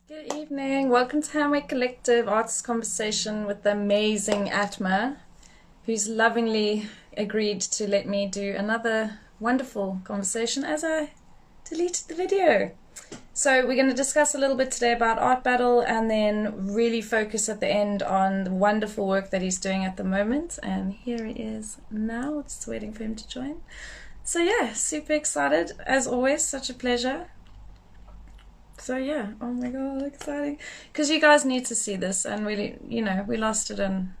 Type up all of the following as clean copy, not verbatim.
Good evening. Welcome to Hanway Collective Artist Conversation with the amazing ATMA, who's lovingly agreed to let me do another wonderful conversation as I deleted the video. So we're going to discuss a little bit today about Art Battle and then really focus at the end on the wonderful work that he's doing at the moment. And here he is now, just waiting for him to join. So yeah, super excited. As always, such a pleasure. So yeah, oh my god, exciting. Because you guys need to see this and really, we lost it and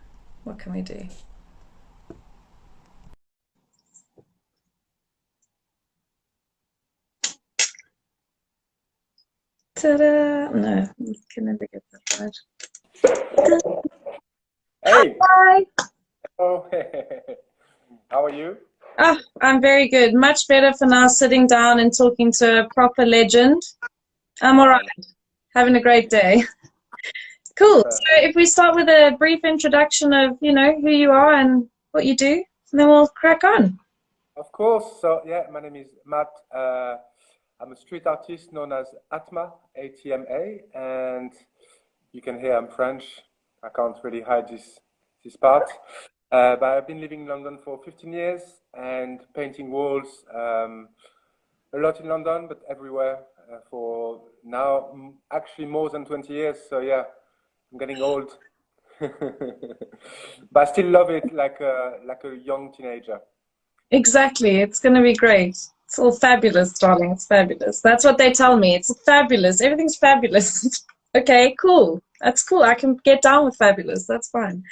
what can we do? Ta-da! No, you can never get that right. Hey, Hi! oh, how are you? Oh, I'm very good. Much better for now sitting down and talking to a proper legend. I'm all right. Wow, Having a great day. Cool. So super. if we start with a brief introduction of, who you are and what you do, and then we'll crack on. Of course. So, yeah, my name is Matt. I'm a street artist known as ATMA, ATMA, and you can hear I'm French. I can't really hide this part. But I've been living in London for 15 years and painting walls, a lot in London, but everywhere for now, actually more than 20 years. So, yeah, I'm getting old. But I still love it like a young teenager. Exactly. It's going to be great. It's all fabulous, darling. It's fabulous. That's what they tell me. It's fabulous. Everything's fabulous. Okay, cool. That's cool. I can get down with fabulous. That's fine. Right.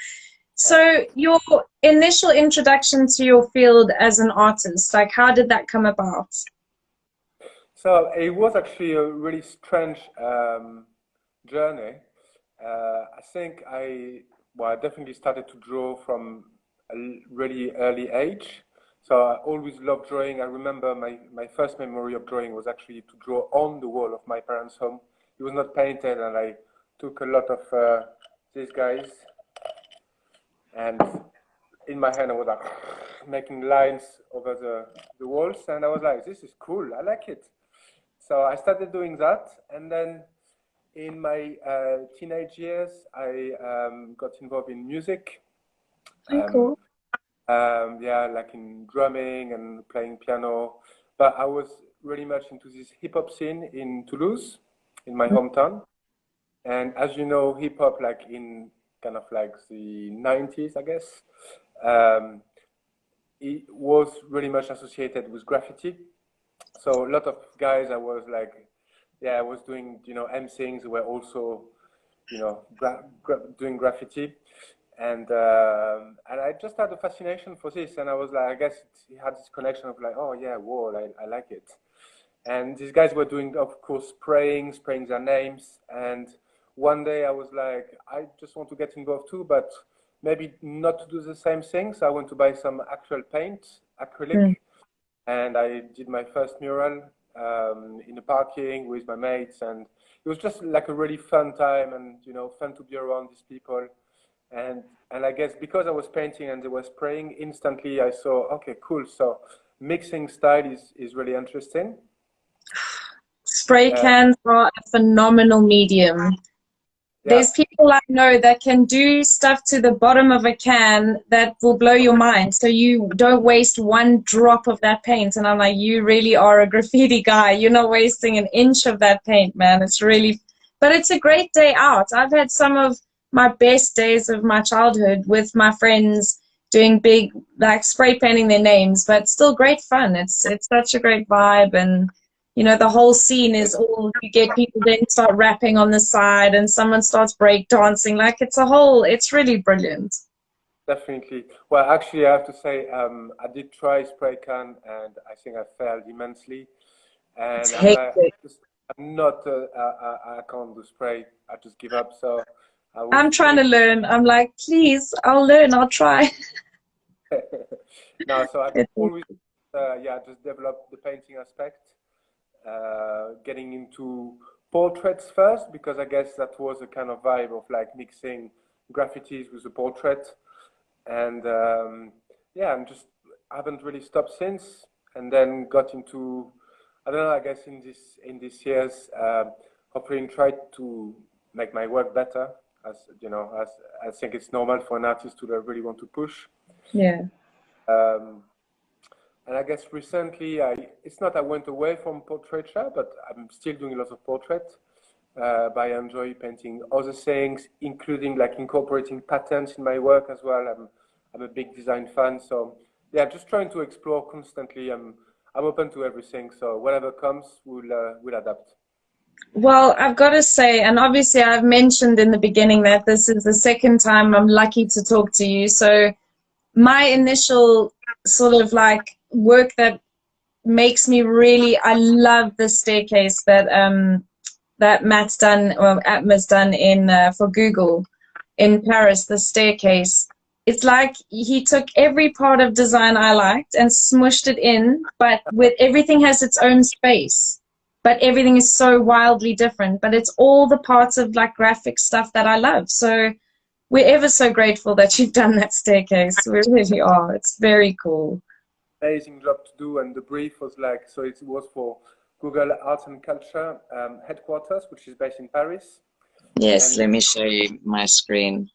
So, your initial introduction to your field as an artist, like, how did that come about? So it was actually a really strange journey. I think I definitely started to draw from a really early age. So I always loved drawing. I remember my first memory of drawing was actually to draw on the wall of my parents' home. It was not painted, and I took a lot of these guys, and in my hand I was like making lines over the walls, and I was like, this is cool, I like it. So I started doing that, and then in my teenage years I got involved in music. Oh, um, cool. yeah, like in drumming and playing piano, but I was really much into this hip-hop scene in Toulouse, in my hometown. And as you know, hip hop, like in kind of like the 90s, I guess, um, it was really much associated with graffiti. So a lot of guys, I was like, yeah, I was doing, MCings were also, doing graffiti. And I just had a fascination for this. And I was like, I guess it had this connection of like, oh yeah, whoa, I like it. And these guys were doing, of course, spraying their names. And one day I was like, I just want to get involved too, but maybe not to do the same thing. So I went to buy some actual paint, acrylic, Mm. and I did my first mural in a parking with my mates. And it was just like a really fun time, and fun to be around these people. And I guess because I was painting and they were spraying, instantly I saw, okay, cool. So mixing style is really interesting. Spray Uh, cans are a phenomenal medium. yeah, There's people I know that can do stuff to the bottom of a can that will blow your mind. So you don't waste one drop of that paint. And I'm like, you really are a graffiti guy. You're not wasting an inch of that paint, man. It's really, but it's a great day out. I've had some of my best days of my childhood with my friends doing big, like spray painting their names, but still great fun. It's such a great vibe. And the whole scene is all you get people then start rapping on the side and someone starts break dancing. Like it's really brilliant. definitely. Well, actually, I have to say, I did try spray can, and I think I failed immensely. It's And I'm like, hectic. I'm not, I can't do spray. I just give up. So I was I'm trying doing. to learn. I'm like, please, I'll learn, I'll try. No, so I've It- always, yeah, just developed the painting aspect, getting into portraits first, because I guess that was a kind of vibe of like mixing graffitis with the portrait. And yeah, and just haven't really stopped since. And then got into, I don't know, I guess in this years, hopefully try to make my work better. As you know, as I think it's normal for an artist to really want to push. Yeah. And I guess recently, it's not I went away from portraiture, but I'm still doing lots of portraits. But I enjoy painting other things, including like incorporating patterns in my work as well. I'm a big design fan, so yeah, just trying to explore constantly. I'm open to everything, so whatever comes, we'll adapt. Well, I've got to say, and obviously I've mentioned in the beginning that this is the second time I'm lucky to talk to you. So my initial sort of like work that makes me really, I love the staircase that Matt's done, or Atma's done in for Google in Paris, the staircase. It's like he took every part of design I liked and smushed it in, but with everything has its own space. But everything is so wildly different. But it's all the parts of like graphic stuff that I love. So we're ever so grateful that you've done that staircase. We really are. It's very cool. Amazing job to do, and the brief was like, so it was for Google Arts and Culture headquarters, which is based in Paris. Yes, And let me show you my screen.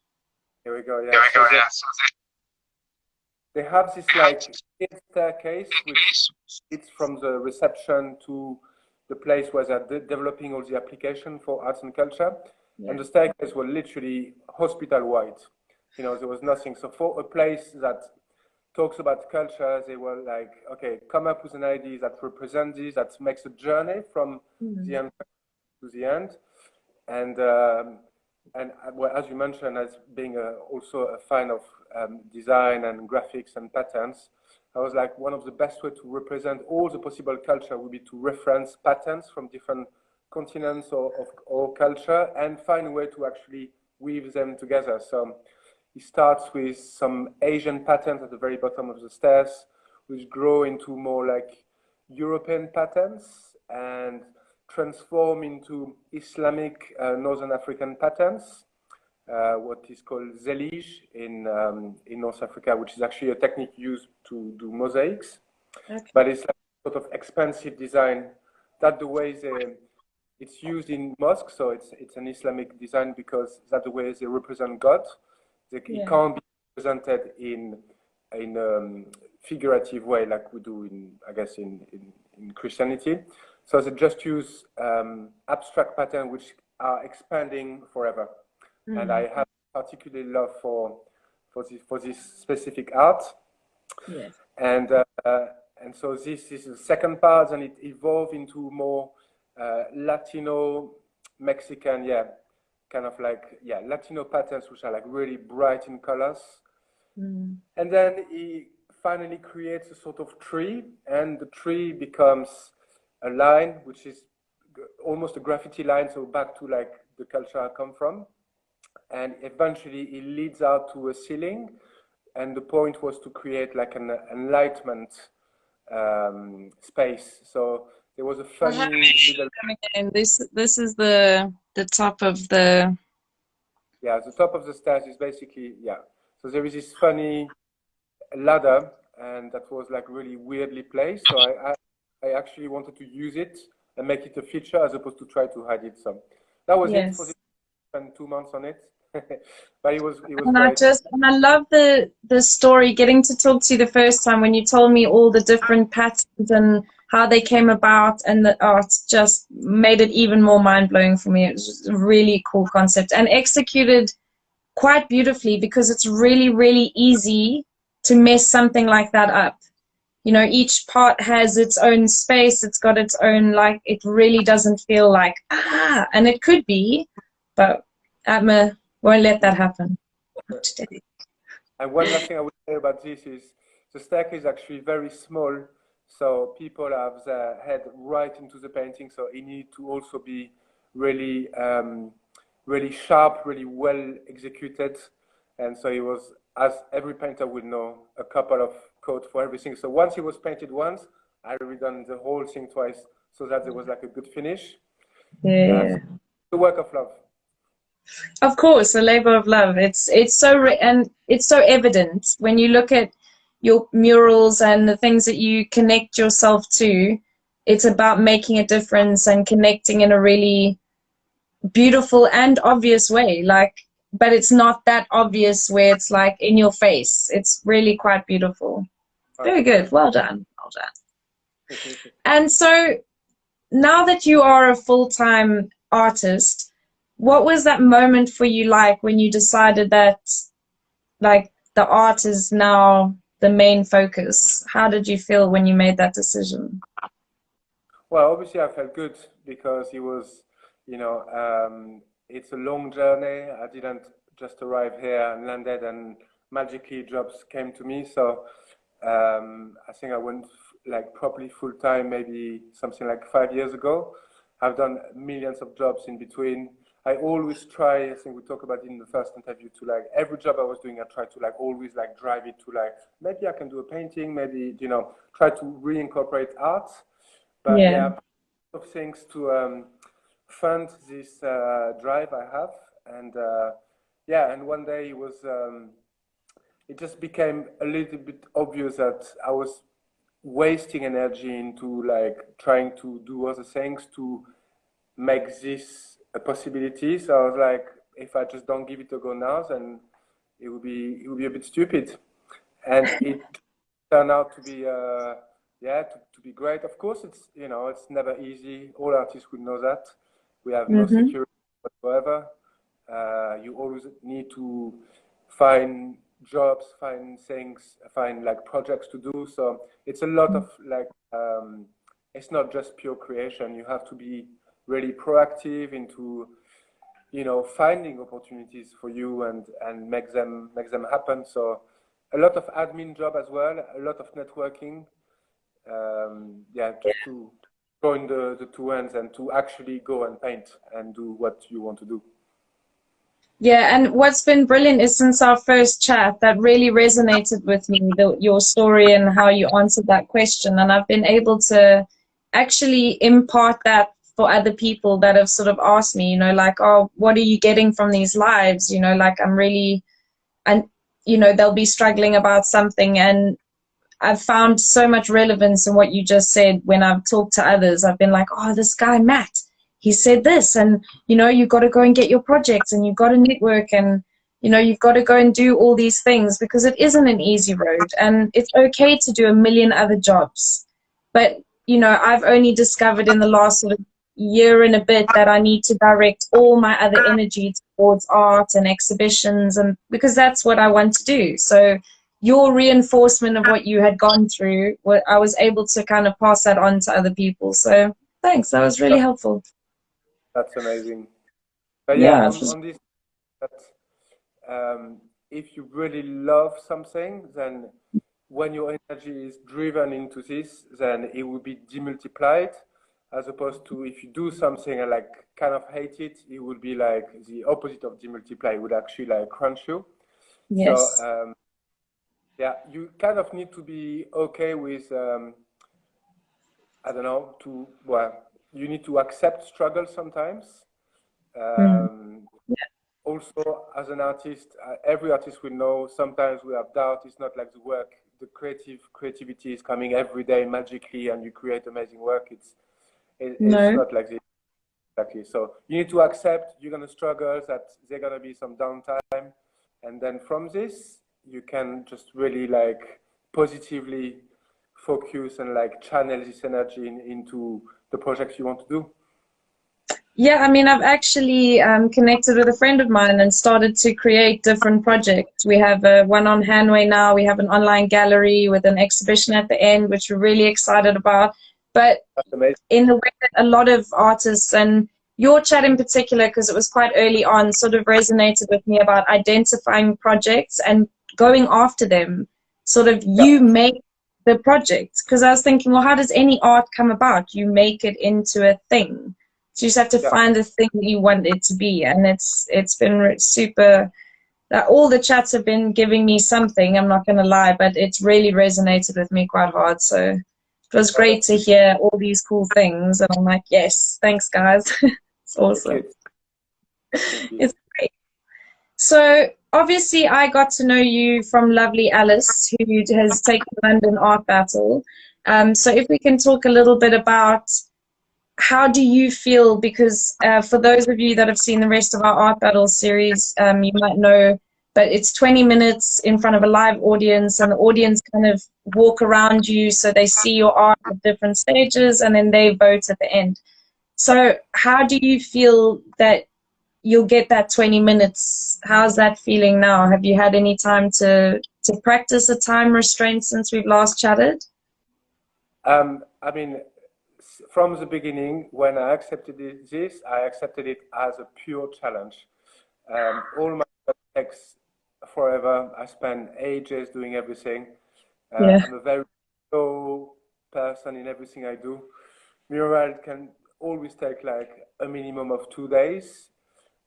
here we go. Yeah. So they have this like staircase, which it's from the reception to the place where they're developing all the application for arts and culture. Yeah. And the staircase were literally hospital-wide. You know, there was nothing. So for a place that talks about culture, they were like, okay, come up with an idea that represents this, that makes a journey from the end to the end. And well, as you mentioned, as being also a fan of design and graphics and patterns, I was like, one of the best way to represent all the possible culture would be to reference patterns from different continents or culture and find a way to actually weave them together. So it starts with some Asian patterns at the very bottom of the stairs, which grow into more like European patterns and transform into Islamic Northern African patterns, what is called zellige in North Africa, which is actually a technique used to do mosaics. Okay. But it's like sort of expansive design. That's the way it's used in mosques, so it's an Islamic design because that's the way they represent God. It can't be presented in figurative way like we do in, I guess, in Christianity. So they just use abstract patterns which are expanding forever. And I have particularly love for this specific art. Yes. And so this is the second part, and it evolved into more Latino, Mexican, kind of like Latino patterns which are like really bright in colors. And then he finally creates a sort of tree, and the tree becomes a line which is almost a graffiti line, so back to like the culture I come from. And eventually it leads out to a ceiling, and the point was to create like an enlightenment space. So there was a funny little... This is the top of the... Yeah, the top of the stairs is basically, so there is this funny ladder, and that was like really weirdly placed. So I actually wanted to use it and make it a feature as opposed to try to hide it. So that was it for this. Spent 2 months on it. But it was and I love the story, getting to talk to you the first time when you told me all the different patterns and how they came about, and the art just made it even more mind-blowing for me. It was just a really cool concept and executed quite beautifully, because it's really, really easy to mess something like that up. You know, each part has its own space, it's got its own, like, it really doesn't feel like, and it could be, but ATMA won't let that happen today. And one last thing I would say about this is the staircase is actually very small, so people have their head right into the painting, so it needs to also be really, really sharp, really well executed. And so it was, as every painter would know, a couple of coats for everything. So once it was painted once, I redone the whole thing twice so that there was like a good finish. Yeah. The work of love. Of course, a labor of love. It's so and it's so evident when you look at your murals and the things that you connect yourself to. It's about making a difference and connecting in a really beautiful and obvious way, like, but it's not that obvious where it's like in your face. It's really quite beautiful. Very good. Well done. Well done. And so now that you are a full-time artist, what was that moment for you like when you decided that like the art is now the main focus? How did you feel when you made that decision? Well, obviously, I felt good because it was, you know, it's a long journey. I didn't just arrive here and landed and magically jobs came to me. So I think I went like properly full time, maybe something like 5 years ago. I've done millions of jobs in between. I always try, I think we talked about it in the first interview, to like every job I was doing, I tried to like always like drive it to like, maybe I can do a painting, maybe, you know, try to reincorporate art. But Yeah. yeah, of things to fund this drive I have, and yeah, and one day it just became a little bit obvious that I was wasting energy into like trying to do other things to make this a possibility. So I was like, if I just don't give it a go now, then it would be a bit stupid, and it turned out to be yeah, to be great. Of course, it's, you know, it's never easy. All artists would know that. We have no Mm-hmm. security whatsoever. You always need to find jobs, find things, find like projects to do. So it's a lot of like it's not just pure creation. You have to be really proactive into, you know, finding opportunities for you and make them happen. So a lot of admin job as well, a lot of networking. Yeah, just to join the two ends and to actually go and paint and do what you want to do. Yeah, and what's been brilliant is since our first chat, that really resonated with me, your story and how you answered that question. And I've been able to actually impart that for other people that have sort of asked me, you know, like, oh, what are you getting from these lives? You know, like I'm really, and, you know, they'll be struggling about something. And I've found so much relevance in what you just said when I've talked to others. I've been like, oh, this guy, Matt, he said this. And, you know, you've got to go and get your projects and you've got to network and, you know, you've got to go and do all these things because it isn't an easy road. And it's okay to do a million other jobs. But, you know, I've only discovered in the last sort of year and a bit that I need to direct all my other energy towards art and exhibitions, and because that's what I want to do. So your reinforcement of what you had gone through, I was able to kind of pass that on to other people. So thanks, that was really helpful. That's amazing. But yeah, Yeah, on this, that if you really love something, then when your energy is driven into this, then it will be demultiplied, as opposed to if you do something and like kind of hate it, it would be like the opposite of demultiply. It would actually like crunch you. So yes. yeah, you kind of need to be okay with I don't know, to, well, you need to accept struggle sometimes. Mm. Um, Also, as an artist, every artist will know sometimes we have doubt. It's not like the work, the creativity is coming every day magically, and you create amazing work. It's No. not like this exactly. So you need to accept you're gonna struggle, that there's gonna be some downtime, and then from this you can just really like positively focus and like channel this energy into the projects you want to do. Yeah, I mean, I've actually connected with a friend of mine and started to create different projects. We have one on Hanway now. We have an online gallery with an exhibition at the end, which we're really excited about. But That's amazing. in the way that a lot of artists, and your chat in particular, because it was quite early on, sort of resonated with me about identifying projects and going after them. Sort of Yeah, you make the project. Because I was thinking, well, how does any art come about? You make it into a thing. So you just have to yeah. find the thing that you want it to be. And it's been super, all the chats have been giving me something, I'm not going to lie, but it's really resonated with me quite hard. So it was No, great that's to good. hear all these cool things. And I'm like, yes, thanks, guys. It's Thank awesome. you. Definitely. It's great. So obviously, I got to know you from lovely Alice, who has taken London Art Battle. So if we can talk a little bit about how do you feel? Because for those of you that have seen the rest of our Art Battle series, you might know, but it's 20 minutes in front of a live audience, and the audience kind of walk around you so they see your art at different stages, and then they vote at the end. So how do you feel that you'll get that 20 minutes? How's that feeling now? Have you had any time to practice a time restraint since we've last chatted? I mean, from the beginning, when I accepted this, I accepted it as a pure challenge. All my work takes forever. I spend ages doing everything. Yeah, I'm a very slow person in everything I do. Mural can always take like a minimum of 2 days.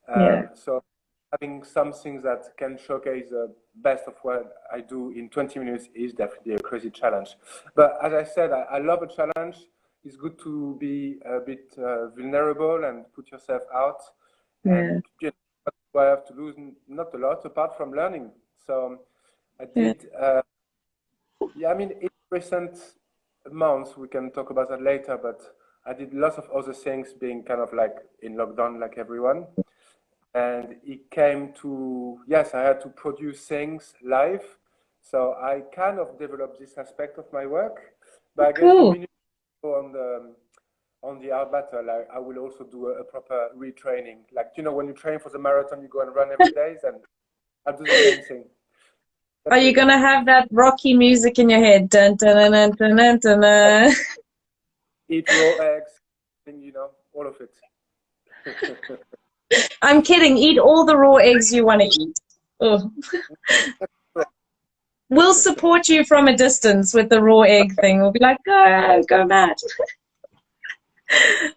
yeah, So having something that can showcase the best of what I do in 20 minutes is definitely a crazy challenge. But as I said, I love a challenge. It's good to be a bit vulnerable and put yourself out. yeah, And you know, what I have to lose, not a lot, apart from learning. So I yeah. did, yeah, I mean, in recent months, we can talk about that later, but I did lots of other things being kind of like in lockdown, like everyone. And it came to, yes, I had to produce things live. So I kind of developed this aspect of my work. But I guess the Cool. minute you go on the art battle, I will also do a proper retraining. Like, you know, when you train for the marathon, you go and run every day, and I'll do the same thing. Are you Definitely. gonna have that rocky music in your head? Dun, dun, dun, dun, dun, dun, dun, dun. Eat raw eggs, and, you know, all of it. I'm kidding. Eat all the raw eggs you want to eat. Oh. We'll support you from a distance with the raw egg thing. We'll be like, go mad.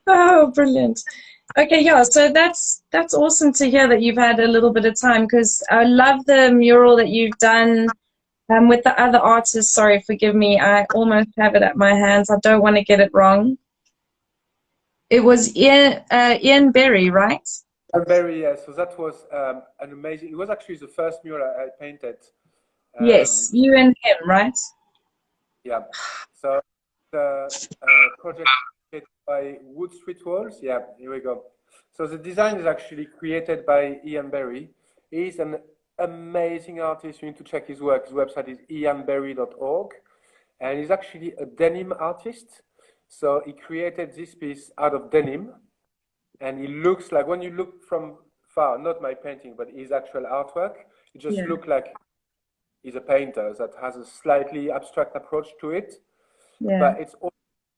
Oh, brilliant. Okay, yeah, so that's awesome to hear that you've had a little bit of time, because I love the mural that you've done with the other artists. Sorry, forgive me. I almost have it at my hands. I don't want to get it wrong. It was Ian Berry, right? Very, yeah. So that was an amazing. It was actually the first mural I painted. Yes, So you and him, right? yeah. So the project created by Wood Street Walls. Yeah, here we go. So the design is actually created by Ian Berry. He's an amazing artist. You need to check his work. His website is ianberry.org, and he's actually a denim artist. So he created this piece out of denim, and it looks like, when you look from far, not my painting, but his actual artwork, it just Yeah, looks like he's a painter that has a slightly abstract approach to it, yeah, but it's all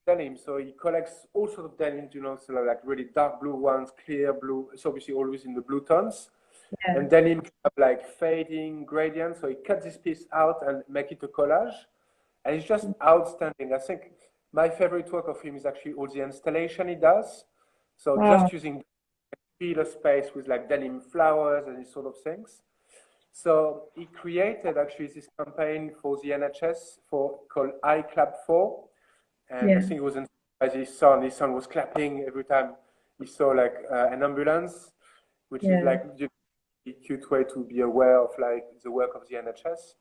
denim. So he collects all sorts of denim, you know, so like really dark blue ones, clear blue. It's obviously always in the blue tones. yeah. And denim have like fading gradients. So he cut this piece out and make it a collage. And it's just outstanding. I think my favorite work of him is actually all the installation he does. So Wow. just using fill a space with like denim flowers and these sort of things. So he created actually this campaign for the NHS called I Clap For, and I Yeah, think it was inspired by his son. His son was clapping every time he saw like an ambulance, which is yeah. like a cute way to be aware of like the work of the NHS.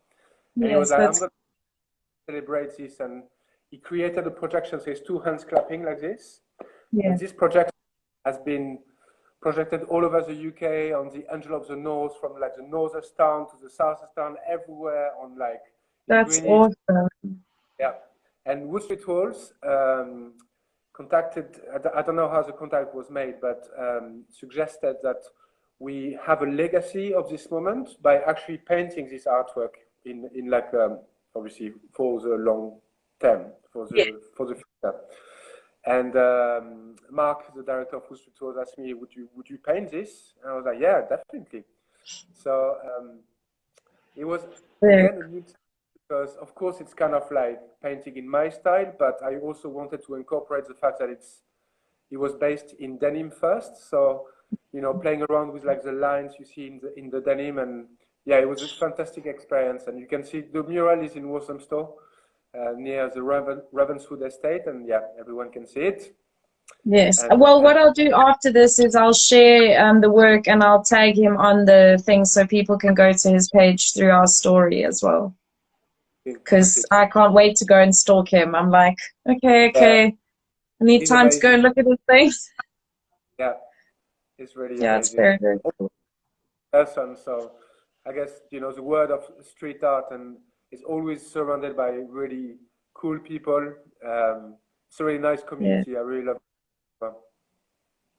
And he was Yes, like, I'm that's going to celebrate this, and he created a projection, so it's two hands clapping like this, yeah. and this project has been projected all over the UK on the Angel of the North, from like the northern town to the southern town, everywhere on like in That's Greenwich. awesome. Yeah. And Wood Street Walls contacted, I don't know how the contact was made, but suggested that we have a legacy of this moment by actually painting this artwork in like, obviously for the long term, Yeah. for the future. And Mark, the director of Wood Street Walls, asked me, would you paint this? And I was like, yeah, definitely. So it was, Very again, a new, because of course it's kind of like painting in my style, but I also wanted to incorporate the fact that it was based in denim first. So, you know, playing around with like the lines you see in the denim, and yeah, it was a fantastic experience. And you can see the mural is in Walthamstow, near the Ravenswood estate, and yeah, everyone can see it. Yes. And Well, what I'll do after this is I'll share the work, and I'll tag him on the thing so people can go to his page through our story as well. Because wicked. I can't wait to go and stalk him. I'm like, okay, Yeah, okay. I need He's time to go amazing. and look at his face. Yeah, he's really Yeah, it's amazing. very, very cool. Person. So I guess, the word of street art and is always surrounded by really cool people. It's a really nice Yeah. community. I really love it.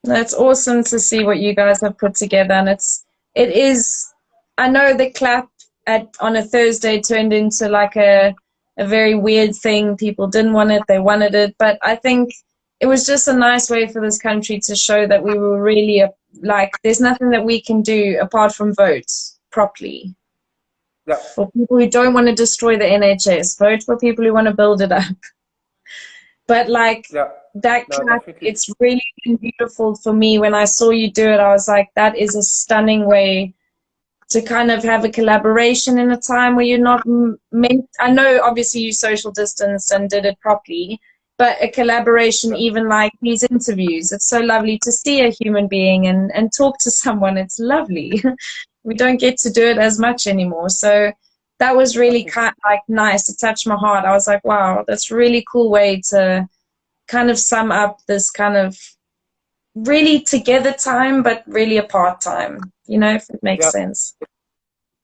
No, it's awesome to see what you guys have put together, and it is. I know the clap at on a Thursday turned into like a very weird thing. People didn't want it, they wanted it, but I think it was just a nice way for this country to show that we were really like. There's nothing that we can do apart from vote properly. Yeah, For people who don't want to destroy the NHS, vote for people who want to build it up. But like yeah. that No, clap, definitely. it's really been beautiful for me. When I saw you do it, I was like, that is a stunning way to kind of have a collaboration in a time where you're not meant. I know obviously you social distanced and did it properly, but a collaboration, Yeah. even like these interviews, it's so lovely to see a human being and talk to someone. It's lovely. We don't get to do it as much anymore. So that was I really think, kind like nice to touch my heart. I was like, wow, that's a really cool way to kind of sum up this kind of really together time, but really apart time, if it makes yeah, sense.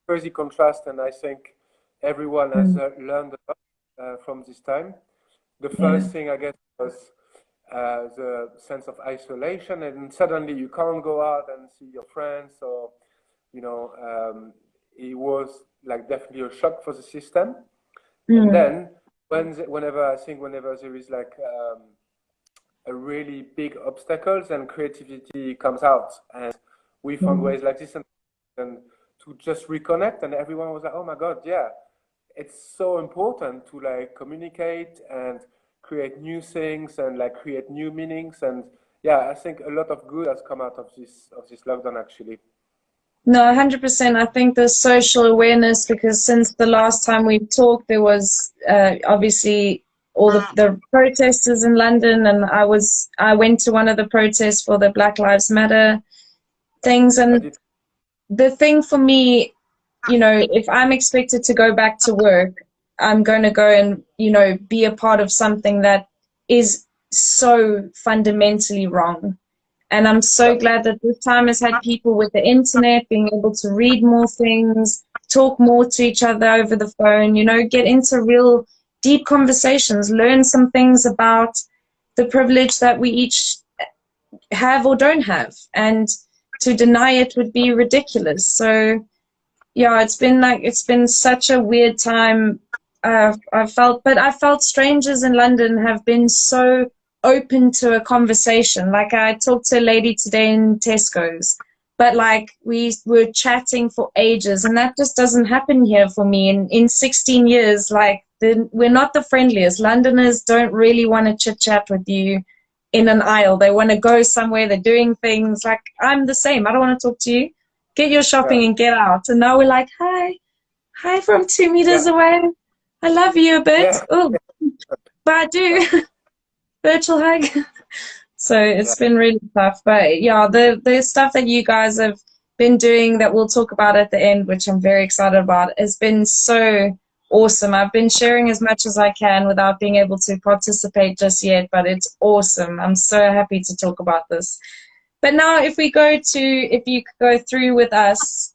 crazy contrast. And I think everyone has Mm. learned a lot from this time. The Yeah. first thing, I guess, was the sense of isolation, and suddenly you can't go out and see your friends, or you know, it was like definitely a shock for the system. And Mm. then whenever there is like a really big obstacles, and creativity comes out, and we found Mm. ways like this and to just reconnect, and everyone was like, oh my God, yeah, it's so important to like communicate and create new things and like create new meanings. And yeah, I think a lot of good has come out of this lockdown actually. No, 100%. I think there's social awareness because since the last time we talked, there was obviously all the protesters in London, and I went to one of the protests for the Black Lives Matter things, I and did. the thing for me, if I'm expected to go back to work, I'm going to go and, be a part of something that is so fundamentally wrong. And I'm Yeah, so glad that this time has had people with the internet being able to read more things, talk more to each other over the phone, get into real deep conversations, learn some things about the privilege that we each have or don't have. And to deny it would be ridiculous. So, yeah, it's been such a weird time. I felt strangers in London have been so open to a conversation. Like I talked to a lady today in Tesco's, but like we were chatting for ages, and that just doesn't happen here for me. In 16 years, like we're not the friendliest. Londoners don't really want to chit chat with you in an aisle. They want to go somewhere. They're doing things. Like I'm the same. I don't want to talk to you. Get your yeah, shopping and get out. And now we're like, hi from 2 meters yeah, away. I love you a bit. yeah, Oh, but I yeah, do. Virtual hug. So yeah. it's been really tough. But yeah, the stuff that you guys have been doing that we'll talk about at the end, which I'm very excited about, has been so awesome. I've been sharing as much as I can without being able to participate just yet, but it's awesome. I'm so happy to talk about this. But now if you could go through with us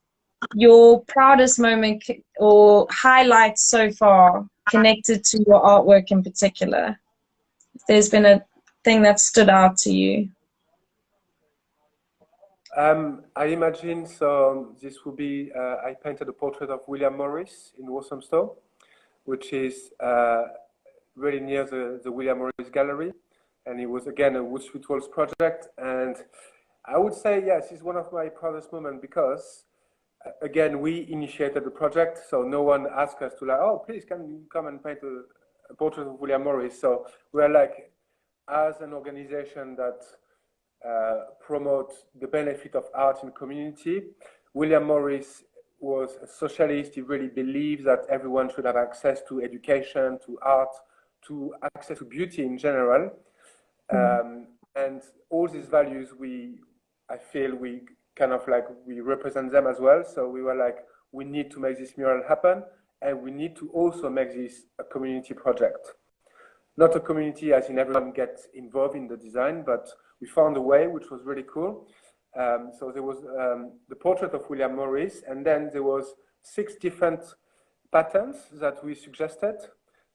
your proudest moment or highlights so far connected to your artwork in particular. If there's been a thing that stood out to you. I imagine so. This would be I painted a portrait of William Morris in Walthamstow, which is really near the William Morris Gallery, and it was again a Wood Street Walls project. And I would say yes, it's one of my proudest moments because again we initiated the project, so no one asked us to like, oh please can you come and paint a portrait of William Morris. So we're like, as an organization that promote the benefit of art in community. William Morris was a socialist. He really believed that everyone should have access to education, to art, to access to beauty in general. Mm. And all these values, I feel we kind of like, we represent them as well. So we were like, we need to make this mural happen, and we need to also make this a community project. not a community as in everyone gets involved in the design, but we found a way which was really cool. So there was the portrait of William Morris, and then there was 6 different patterns that we suggested.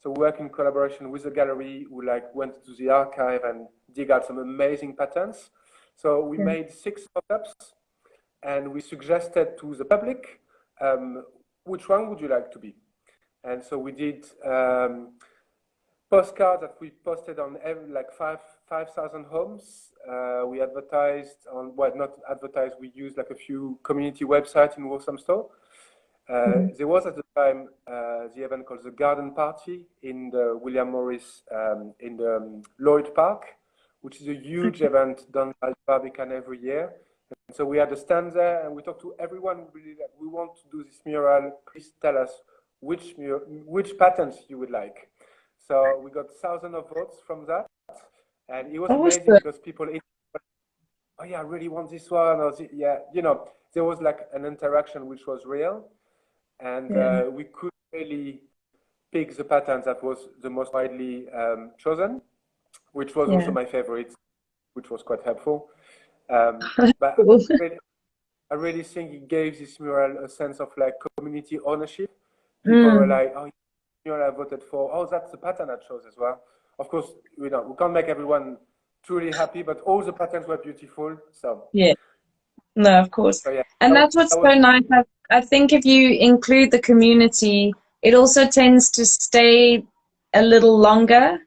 So we work in collaboration with the gallery, who like went to the archive and dig out some amazing patterns. So we made 6 mock-ups, and we suggested to the public, which one would you like to be? And so we did postcards that we posted on like 5,000 homes. We advertised on, well, not advertised, we used like a few community websites in Walthamstow. There was at the time the event called the Garden Party in the William Morris, in the Lloyd Park, which is a huge event done by Barbican every year. And so we had a stand there, and we talked to everyone. Really, like, we want to do this mural. Please tell us which patterns you would like. So we got thousands of votes from that, and it was amazing because people, oh yeah, I really want this one, or yeah, you know, there was like an interaction which was real, and we could really pick the patterns that was the most widely chosen, which was also my favorite, which was quite helpful. But I really think it gave this mural a sense of like community ownership. People were like, oh, mural I voted for, oh, that's the pattern I chose as well. Of course, we can't make everyone truly happy, but all the patterns were beautiful. So no, of course. So, and that's what's so nice. I think if you include the community, it also tends to stay a little longer,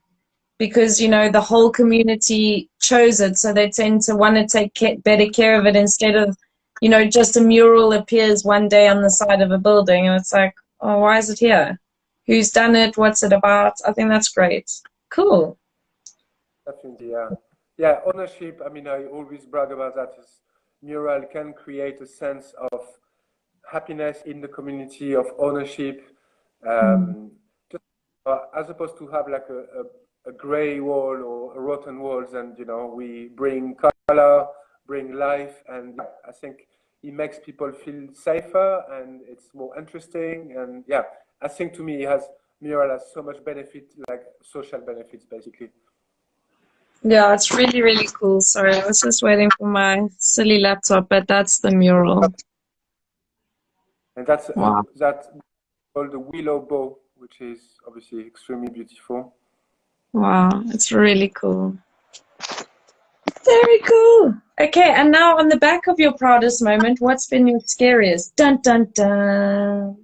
because, you know, the whole community chose it, so they tend to want to take better care of it, instead of, you know, just a mural appears one day on the side of a building and it's like, oh, why is it here? Who's done it? What's it about? I think that's great. Cool. Definitely, yeah. Yeah, ownership, I mean, I always brag about that. Is mural can create a sense of happiness in the community, of ownership, just, as opposed to have like a gray wall or a rotten walls, and, you know, we bring color, bring life, and I think it makes people feel safer and it's more interesting. And yeah, I think to me mural has so much benefit, like social benefits basically. Yeah, it's really, really cool. Sorry, I was just waiting for my silly laptop, but that's the mural. And that's that's called the willow bow, which is obviously extremely beautiful. Wow, it's really cool. Very cool. Okay, and now on the back of your proudest moment, what's been your scariest? Dun dun dun.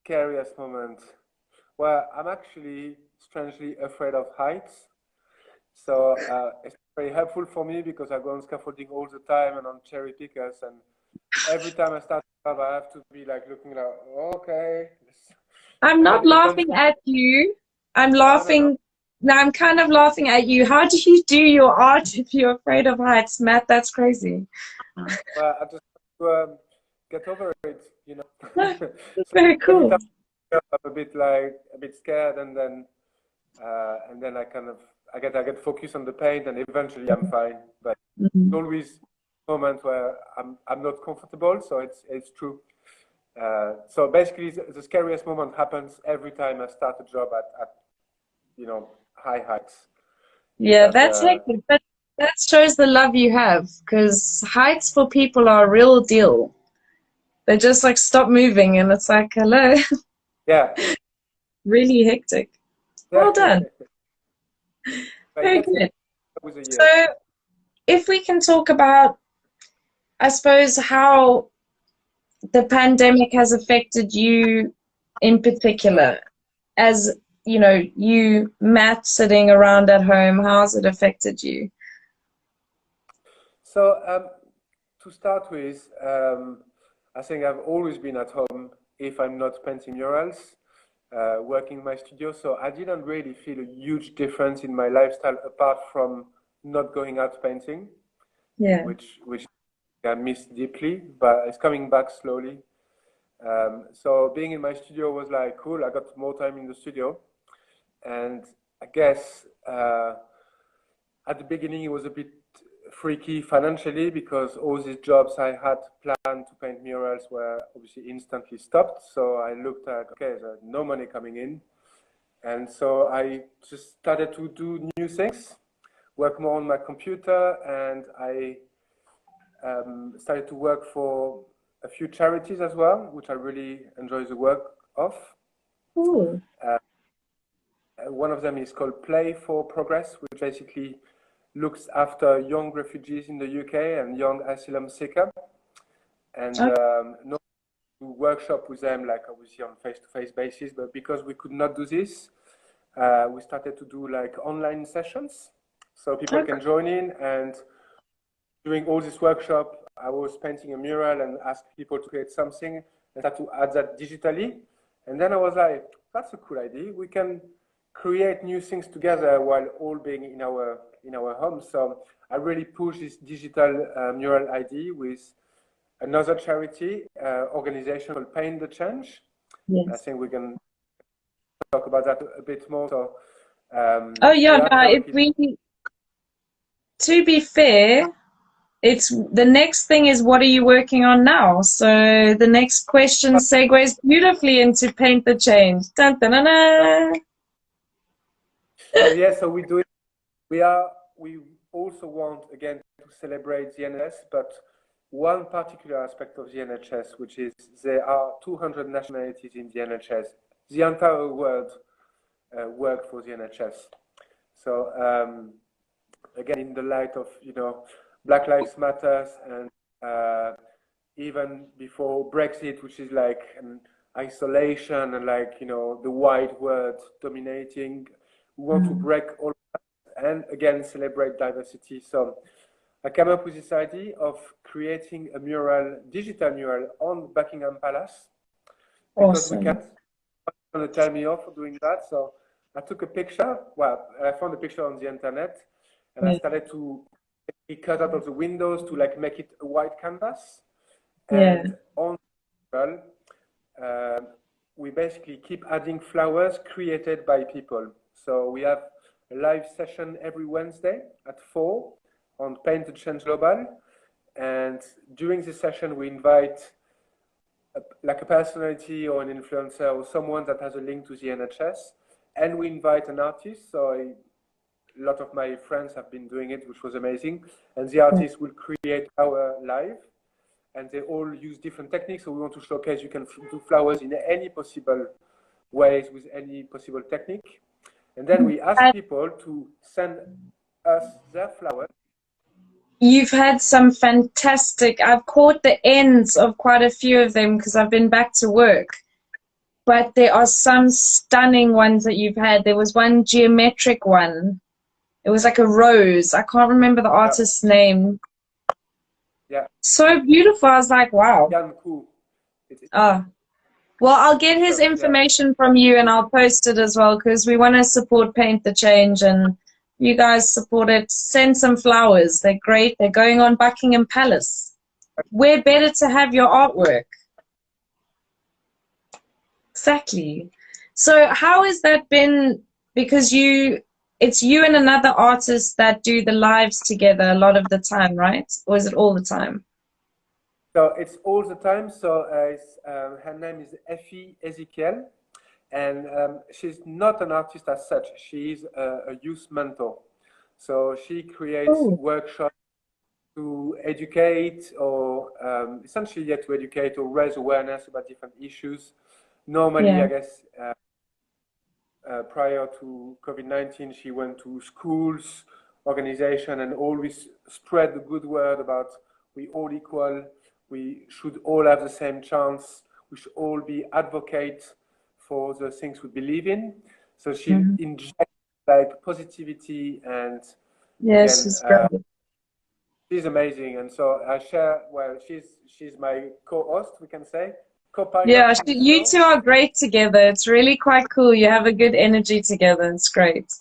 Scariest moment. Well, I'm actually strangely afraid of heights. So it's very helpful for me because I go on scaffolding all the time and on cherry pickers, and every time I start to I have to be like looking like, okay. I'm not laughing at you. I'm laughing. No, I'm kind of laughing at you. How do you do your art if you're afraid of heights, Matt? That's crazy. Well, I just have to get over it, you know. So very cool. I'm a bit scared, and then I get focused on the paint, and eventually I'm fine. But it's always a moment where I'm not comfortable, so it's true. So basically, the scariest moment happens every time I start a job at you know, high heights. Yeah, that's hectic, but that shows the love you have, because heights for people are a real deal. They just like stop moving, and it's like, hello. Yeah. Really hectic. Well done. Very good. So, if we can talk about, I suppose, how the pandemic has affected you in particular, as you know, you, Matt, sitting around at home, how has it affected you? So, to start with, I think I've always been at home if I'm not painting murals, working in my studio. So I didn't really feel a huge difference in my lifestyle apart from not going out painting, which I miss deeply, but it's coming back slowly. So being in my studio was like cool. I got more time in the studio, and I guess at the beginning it was a bit freaky financially because all these jobs I had planned to paint murals were obviously instantly stopped. So I looked at, okay, there's no money coming in. And so I just started to do new things, work more on my computer, and I started to work for a few charities as well, which I really enjoy the work of. Cool. One of them is called Play for Progress, which basically looks after young refugees in the UK and young asylum seekers. And not to workshop with them like obviously on face-to-face basis, but because we could not do this, we started to do like online sessions. So people can join in, and during all this workshop, I was painting a mural and asked people to create something and had to add that digitally. And then I was like, that's a cool idea. We can create new things together while all being in our home. So I really pushed this digital mural idea with another charity organization called Paint the Change. Yes. I think we can talk about that a bit more. So, oh yeah, no, if we, to be fair, it's the next thing is what are you working on now? So the next question segues beautifully into Paint the Change. Dun, dun, dun, dun. So yeah, so we do it. We also want again to celebrate the NHS, but one particular aspect of the NHS, which is there are 200 nationalities in the NHS. The entire world work for the NHS. So again, in the light of Black Lives Matters and even before Brexit, which is like an isolation and like the wide world dominating, we want to break all of that and again celebrate diversity. So I came up with this idea of creating a mural, digital mural on Buckingham Palace because we can't going to tell me off for doing that. So I took a picture. Well, I found a picture on the internet, and I started to cut out of the windows to like make it a white canvas. And on the mural, we basically keep adding flowers created by people. So we have a live session every Wednesday at 4 on Paint the Change Global, and during this session we invite like a personality or an influencer or someone that has a link to the NHS, and we invite an artist. So a lot of my friends have been doing it, which was amazing, and the artist will create our live, and they all use different techniques. So we want to showcase you can do flowers in any possible ways with any possible technique, and then we ask people to send us their flowers. You've had some fantastic, I've caught the ends of quite a few of them because I've been back to work. But there are some stunning ones that you've had. There was one geometric one. It was like a rose. I can't remember the artist's name. Yeah. So beautiful. I was like, wow. Yeah, cool. Well, I'll get his information from you and I'll post it as well because we want to support Paint the Change, and you guys support it. Send some flowers. They're great. They're going on Buckingham Palace. Where better to have your artwork? Exactly. So how has that been? Because it's you and another artist that do the lives together a lot of the time, right? Or is it all the time? So it's all the time. So her name is Effie Ezekiel, and she's not an artist as such. She's a youth mentor. So she creates workshops to educate or essentially to educate or raise awareness about different issues. Normally, I guess, prior to COVID-19, she went to schools, organization, and always spread the good word about we all equal, we should all have the same chance, we should all be advocates for the things we believe in. So she injects like positivity and she's great. She's amazing, and so I share. Well, she's my co-host, we can say. Yeah, you two are great together. It's really quite cool. You have a good energy together. It's great.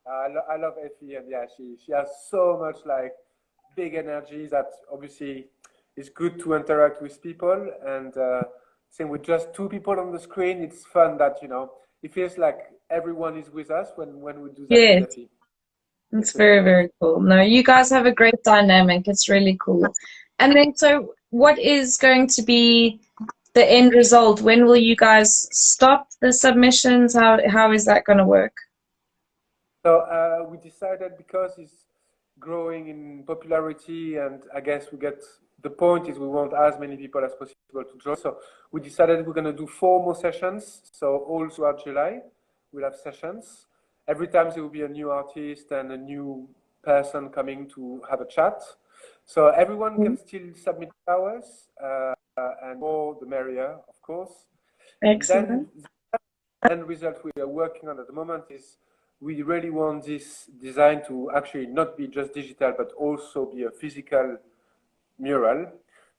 I love Effie, and yeah, she has so much like big energy that obviously is good to interact with people. And saying with just two people on the screen, it's fun that it feels like everyone is with us when we do that with Effie. It's very, very cool. No, you guys have a great dynamic. It's really cool. And then, so what is going to be the end result? When will you guys stop the submissions? How is that going to work? So we decided because it's growing in popularity, and I guess the point is we want as many people as possible to join. So we decided we're going to do 4 more sessions. So all throughout July, we'll have sessions. Every time there will be a new artist and a new person coming to have a chat. So everyone can still submit hours, and more the merrier, of course. Excellent. And then the end result we are working on at the moment is we really want this design to actually not be just digital, but also be a physical mural.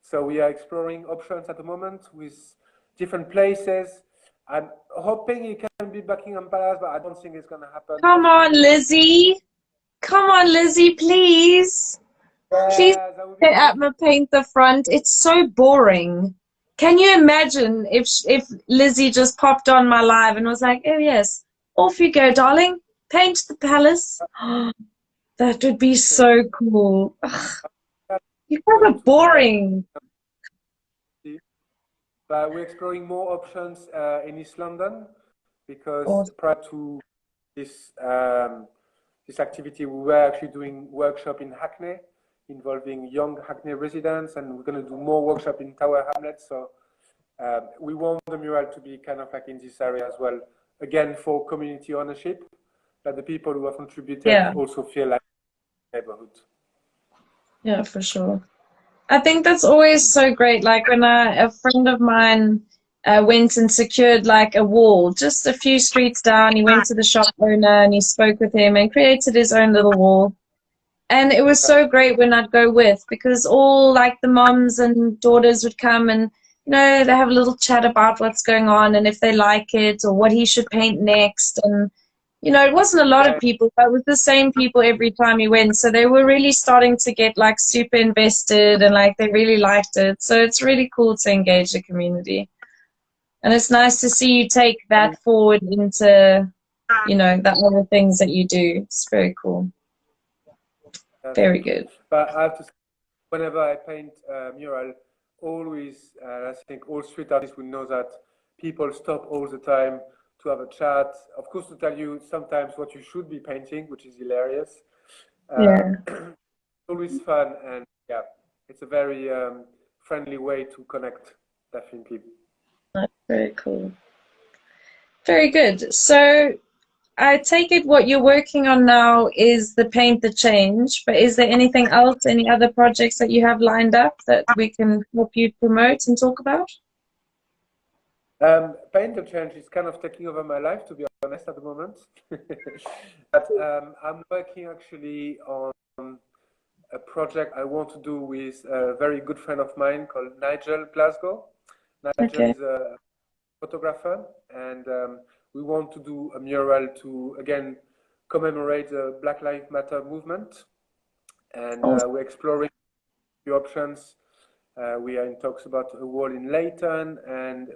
So we are exploring options at the moment with different places. I'm hoping it can be Buckingham Palace, but I don't think it's going to happen. Come on, Lizzie. Come on, Lizzie, please. Please Yeah, that would be let great. Atma paint the front. It's so boring. Can you imagine if Lizzie just popped on my live and was like, "Oh yes, off you go, darling. Paint the palace." That would be so cool. Ugh, you guys are boring. But we're exploring more options in East London because Awesome. prior to this this activity, we were actually doing workshop in Hackney involving young Hackney residents, and we're going to do more workshop in Tower Hamlets. So we want the mural to be kind of like in this area as well, again for community ownership, that the people who have contributed also feel like neighborhood. Yeah, for sure. I think that's always so great. Like when a friend of mine went and secured like a wall just a few streets down, he went to the shop owner and he spoke with him and created his own little wall. And it was so great when I'd go with, because all like the moms and daughters would come and, you know, they have a little chat about what's going on and if they like it or what he should paint next. And, you know, it wasn't a lot of people, but it was the same people every time he went. So they were really starting to get like super invested and like they really liked it. So it's really cool to engage the community. And it's nice to see you take that forward into, you know, the other things that you do. It's very cool. Very good. But I have to say, whenever I paint a mural, always, I think all street artists will know that people stop all the time to have a chat. Of course, to tell you sometimes what you should be painting, which is hilarious. Yeah. Always fun, and yeah, it's a very friendly way to connect, definitely. That's very cool. Very good. So I take it what you're working on now is the Paint the Change, but is there anything else, any other projects that you have lined up that we can help you promote and talk about? Paint the Change is kind of taking over my life, to be honest, at the moment. But I'm working actually on a project I want to do with a very good friend of mine called Nigel Glasgow. Nigel is a photographer, and we want to do a mural to, again, commemorate the Black Lives Matter movement. And we're exploring the options. We are in talks about a wall in Leighton and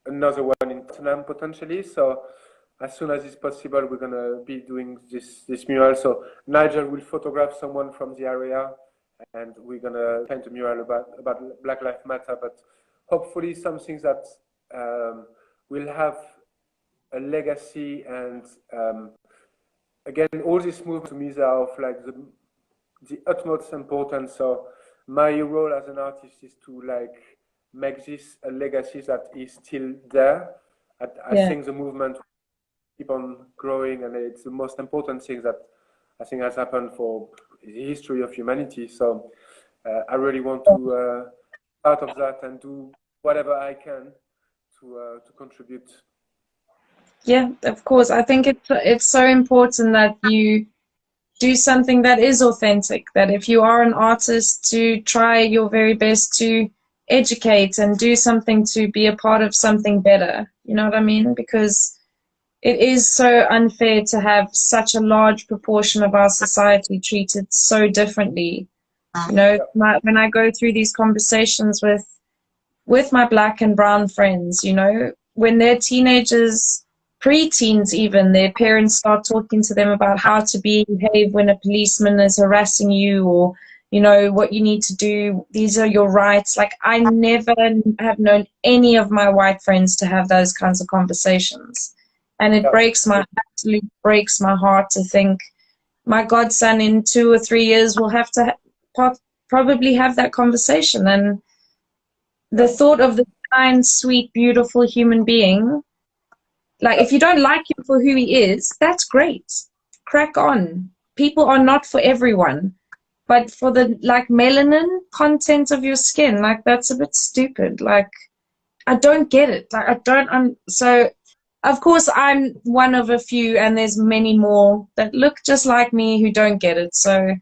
another one in Tottenham potentially. So as soon as it's possible, we're going to be doing this mural. So Nigel will photograph someone from the area, and we're going to paint a mural about Black Lives Matter, but hopefully something that will have a legacy. And again, all this move to me are of like the utmost importance. So my role as an artist is to like make this a legacy that is still there. I think the movement will keep on growing, and it's the most important thing that I think has happened for the history of humanity. So I really want to part of that and do whatever I can to contribute. Yeah, of course. I think it's so important that you do something that is authentic, that if you are an artist, to try your very best to educate and do something to be a part of something better. You know what I mean? Because it is so unfair to have such a large proportion of our society treated so differently. You know, when I go through these conversations with my black and brown friends, you know, when they're teenagers, preteens even, their parents start talking to them about how to behave when a policeman is harassing you, or, you know, what you need to do. These are your rights. Like, I never have known any of my white friends to have those kinds of conversations. And it absolutely breaks my heart to think my godson in 2 or 3 years will have to probably have that conversation. And the thought of the kind, sweet, beautiful human being, like, if you don't like him for who he is, that's great. Crack on. People are not for everyone. But for the, like, melanin content of your skin, like, that's a bit stupid. Like, I don't get it. Like, I don't, so, of course, I'm one of a few, and there's many more that look just like me who don't get it. So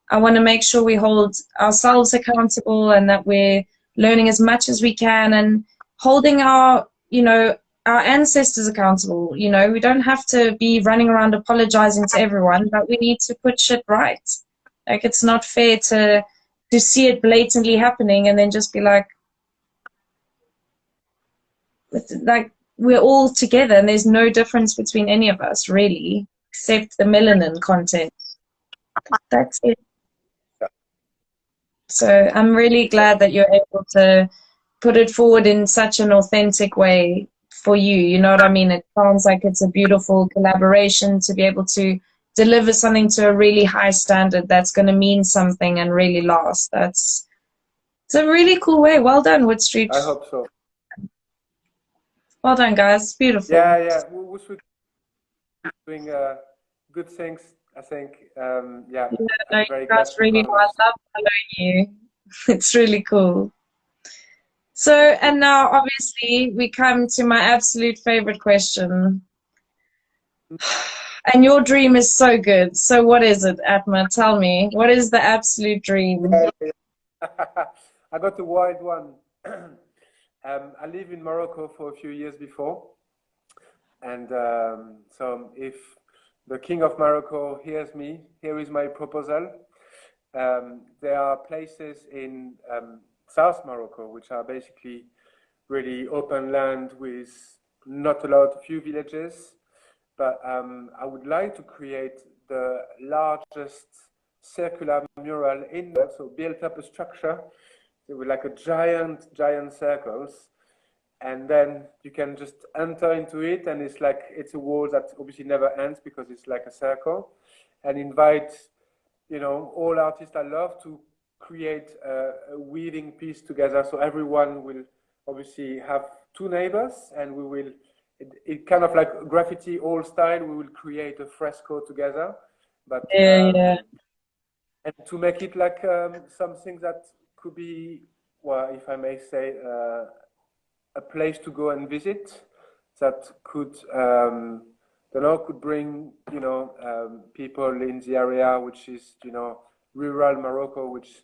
I want to make sure we hold ourselves accountable, and that we're learning as much as we can, and holding our, you know, our ancestors accountable. You know, we don't have to be running around apologizing to everyone, but we need to put shit right. Like, it's not fair to see it blatantly happening and then just be like, we're all together and there's no difference between any of us, really, except the melanin content. That's it. So I'm really glad that you're able to put it forward in such an authentic way for you. You know what I mean? It sounds like it's a beautiful collaboration to be able to deliver something to a really high standard that's going to mean something and really last. It's a really cool way. Well done, Wood Street. I hope so. Well done, guys. Beautiful. Yeah. We should be doing good things, I think. No, you guys really know. I love following you. It's really cool. So, and now obviously we come to my absolute favorite question. And your dream is so good. So what is it, Atma? Tell me. What is the absolute dream? I got a wild one. I lived in Morocco for a few years before. And so if the King of Morocco hears me, here is my proposal. There are places in South Morocco, which are basically really open land with not a lot, few villages. But I would like to create the largest circular mural in there, so build up a structure with like a giant circles, and then you can just enter into it, and it's a wall that obviously never ends because it's like a circle, and invite, you know, all artists I love to create a weaving piece together. So everyone will obviously have two neighbors, and we will. It kind of like graffiti old style. We will create a fresco together, but and to make it like something that could be, well, if I may say, a place to go and visit that could, could bring, people in the area, which is, rural Morocco, which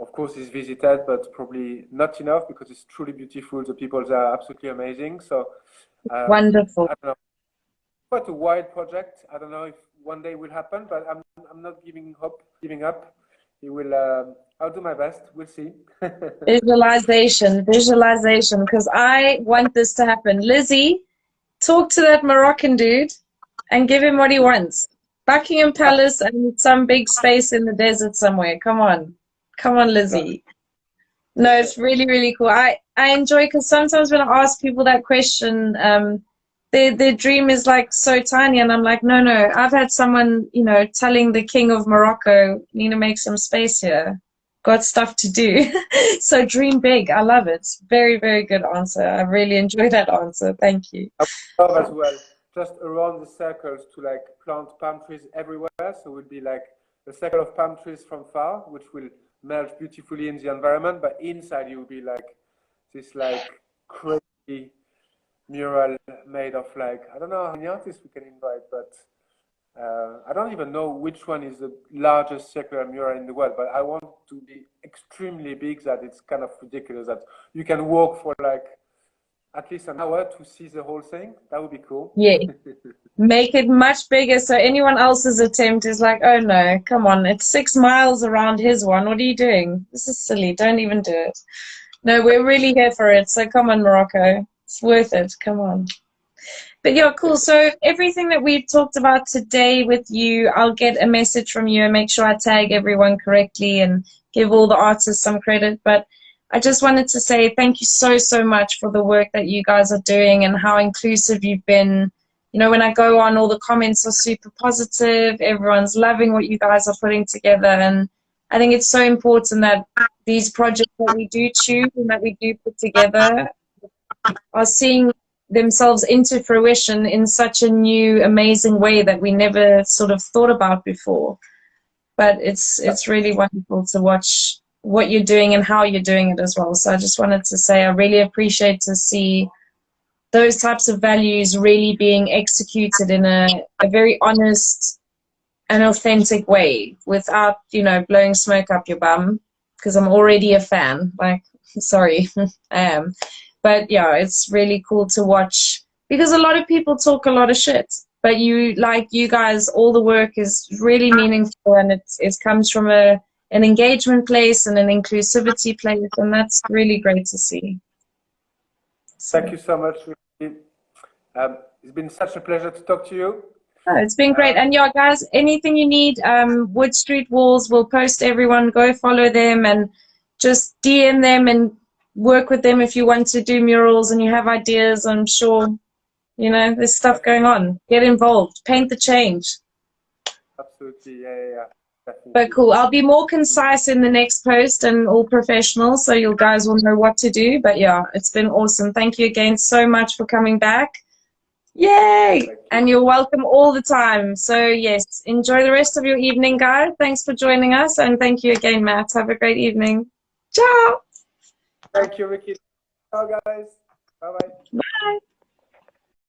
of course is visited, but probably not enough because it's truly beautiful. The people are absolutely amazing. So wonderful. I don't know, quite a wide project. I don't know if one day will happen, but I'm not giving up. It will. I'll do my best. We'll see. Visualization, because I want this to happen. Lizzie, talk to that Moroccan dude and give him what he wants. Buckingham Palace and some big space in the desert somewhere. Come on, Lizzie. No, it's really, really cool. I enjoy, because sometimes when I ask people that question, their dream is like so tiny, and I'm like, no. I've had someone, telling the King of Morocco, you need to make some space here. Got stuff to do. So dream big. I love it. Very, very good answer. I really enjoyed that answer. Thank you. I love as well, just around the circles, to like plant palm trees everywhere. So it would be like a circle of palm trees from far, which will merge beautifully in the environment. But inside you will be like this like crazy mural made of like, I don't know how many artists we can invite, but I don't even know which one is the largest circular mural in the world, but I want to be extremely big that it's kind of ridiculous that you can walk for like at least an hour to see the whole thing. That would be cool. Yeah. Make it much bigger so anyone else's attempt is like, oh no, come on, it's 6 miles around his one. What are you doing? This is silly. Don't even do it. No, we're really here for it. So come on, Morocco. It's worth it. Come on. But yeah, cool. So everything that we've talked about today with you, I'll get a message from you and make sure I tag everyone correctly and give all the artists some credit. But I just wanted to say thank you so, so much for the work that you guys are doing and how inclusive you've been. You know, when I go on, all the comments are super positive. Everyone's loving what you guys are putting together. And I think it's so important that these projects that we do choose and that we do put together are seeing themselves into fruition in such a new, amazing way that we never sort of thought about before. But it's really wonderful to watch what you're doing and how you're doing it as well. So I just wanted to say I really appreciate to see those types of values really being executed in a very honest and authentic way without, you know, blowing smoke up your bum, because I'm already a fan. Like, sorry, I am. But yeah, it's really cool to watch because a lot of people talk a lot of shit. But you, like you guys, all the work is really meaningful and it comes from an engagement place and an inclusivity place, and that's really great to see. So, Thank you so much, Ricky. It's been such a pleasure to talk to you. oh, it's been great. Uh, And yeah, guys, anything you need, Wood Street Walls will post everyone. Go follow them and just DM them and work with them if you want to do murals and you have ideas. I'm sure, you know, there's stuff going on. Get involved. Paint the change. Absolutely, yeah, But definitely. cool. I'll be more concise in the next post and all professional so you guys will know what to do. But yeah, it's been awesome. Thank you again so much for coming back. Yay! Thank you. And you're welcome all the time. So yes, enjoy the rest of your evening, guys. Thanks for joining us. And thank you again, Matt. Have a great evening. Ciao! Thank you, Ricky. Ciao, guys. Bye bye. Bye!